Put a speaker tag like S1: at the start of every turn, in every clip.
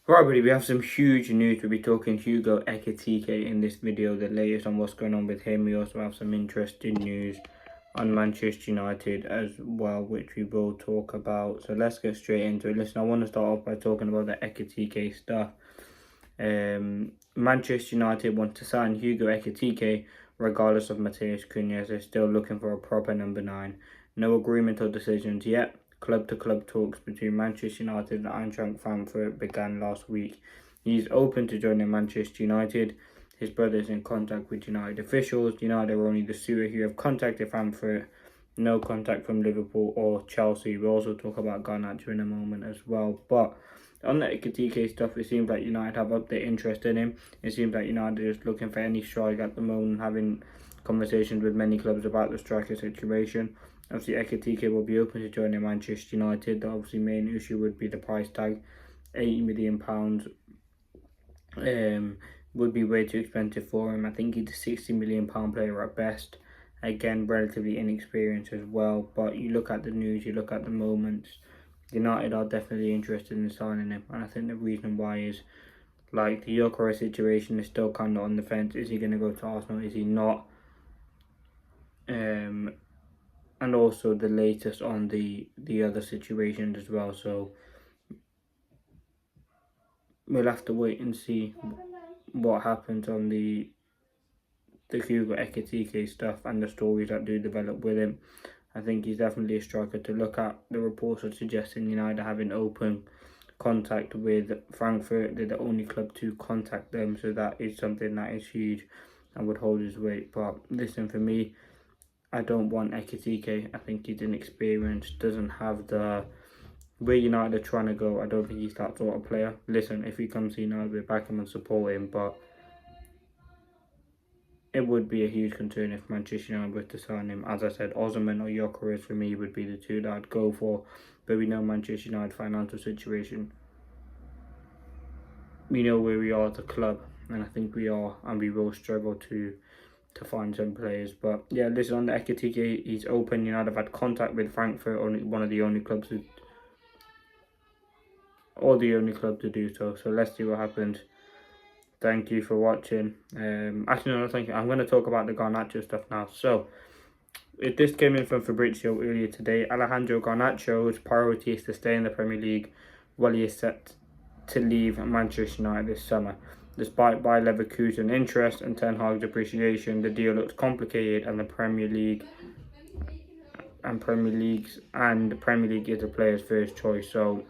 S1: Right, buddy, we have some huge news. We'll be talking Hugo EKITIKE in this video, the latest on what's going on with him. We also have some interesting news on Manchester United as well, which we will talk about. So let's get straight into it. Listen, I want to start off by talking about the EKITIKE stuff. Manchester United want to sign Hugo EKITIKE regardless of Matheus Cunha. They're still looking for a proper number 9. No agreement or decisions yet. Club-to-club talks between Manchester United and Eintracht Frankfurt began last week. He's open to joining Manchester United. His brother is in contact with United officials. United are only the suitor who have contacted Frankfurt. No contact from Liverpool or Chelsea. We'll also talk about Garnacho in a moment as well. But on the EKITIKE stuff, it seems like United have upped their interest in him. It seems like United is looking for any strike at the moment, having conversations with many clubs about the striker situation. Obviously, EKITIKE will be open to joining Manchester United. The obviously main issue would be the price tag. £80 million would be way too expensive for him. I think he's a £60 million player at best. Again, relatively inexperienced as well. But you look at the news, you look at the moments, United are definitely interested in signing him. And I think the reason why is, like, the Gyökeres situation is still kind of on the fence. Is he going to go to Arsenal? Is he not? And also the latest on the other situations as well. So we'll have to wait and see what happens on the Hugo EKITIKE stuff and the stories that do develop with him. I think he's definitely a striker to look at. The reports are suggesting United having open contact with Frankfurt. They're the only club to contact them, so that is something that is huge and would hold his weight. But listen, for me, I don't want EKITIKE. I think he's inexperienced, doesn't have the where United are trying to go. I don't think he's that sort of player. Listen, if he comes to United, we'll back him and support him, but it would be a huge concern if Manchester United were to sign him. As I said, Osimhen or Gyökeres for me would be the two that I'd go for, but we know Manchester United financial situation. We know where we are as a club, and I think we are, and we will struggle to find some players. But yeah, listen, on the EKITIKE, he's open. United have had contact with Frankfurt, only one of the only clubs to, or the only club to do so. So let's see what happens. Thank you for watching. Actually, no, thank you. I'm going to talk about the Garnacho stuff now. So, this came in from Fabrizio earlier today. Alejandro Garnacho's priority is to stay in the Premier League while he is set to leave Manchester United this summer. Despite Bayer Leverkusen interest and Ten Hag's appreciation, the deal looks complicated, and the Premier League is the player's first choice. So,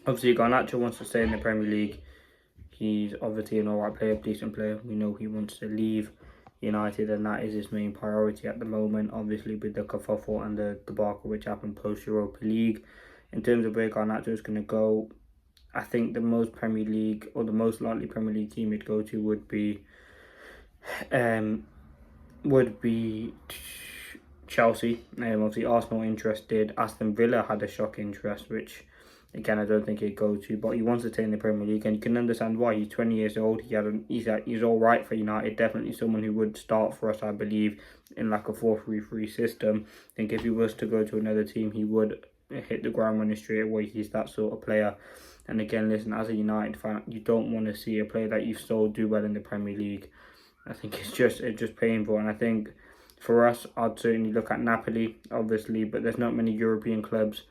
S1: obviously, Garnacho wants to stay in the Premier League. He's obviously an alright player, decent player. We know he wants to leave United, and that is his main priority at the moment. Obviously, with the kerfuffle and the debacle which happened post-Europa League. In terms of where Garnacho is going to go, I think the most Premier League, or the most likely Premier League team he'd go to would be Chelsea. Obviously, Arsenal interested. Aston Villa had a shock interest, which, again, I don't think he'd go to, but he wants to stay in the Premier League, and you can understand why. He's 20 years old. He's all right for United. Definitely someone who would start for us, I believe, in like a 4-3-3 system. I think if he was to go to another team, he would hit the ground running straight away. He's that sort of player. And again, listen, as a United fan, you don't want to see a player that you've sold do well in the Premier League. I think it's just painful, and I think for us, I'd certainly look at Napoli, obviously, but there's not many European clubs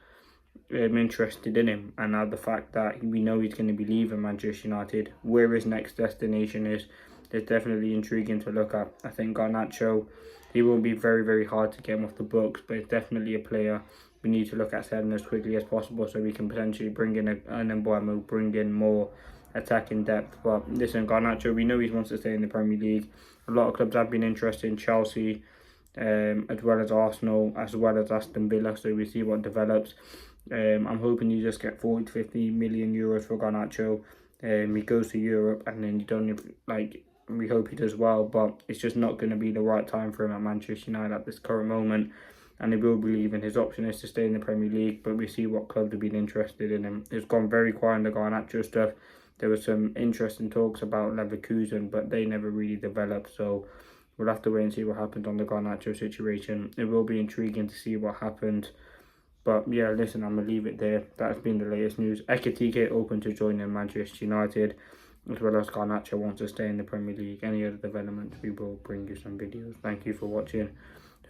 S1: interested in him. And now the fact that we know he's going to be leaving Manchester United, where his next destination is definitely intriguing to look at. I think Garnacho, he will be very, very hard to get him off the books, but it's definitely a player we need to look at selling as quickly as possible, so we can potentially bring in an Mbeumo, bring in more attacking depth. But listen, Garnacho, we know he wants to stay in the Premier League. A lot of clubs have been interested in Chelsea, as well as Arsenal, as well as Aston Villa, so we see what develops. I'm hoping you just get 40 to 50 million euros for Garnacho. He goes to Europe, and then you don't even, like, we hope he does well, but it's just not going to be the right time for him at Manchester United at this current moment. And he will be leaving. His option is to stay in the Premier League, but we see what clubs have been interested in him. It's gone very quiet on the Garnacho stuff. There were some interesting talks about Leverkusen, but they never really developed. So we'll have to wait and see what happens on the Garnacho situation. It will be intriguing to see what happens. But yeah, listen, I'm going to leave it there. That's been the latest news. EKITIKE open to joining Manchester United, as well as Garnacho wants to stay in the Premier League. Any other developments, we will bring you some videos. Thank you for watching.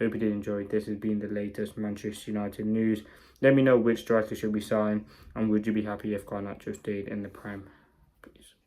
S1: Hope you did enjoy. This has been the latest Manchester United news. Let me know which striker should we sign, and would you be happy if Garnacho stayed in the Prem? Peace.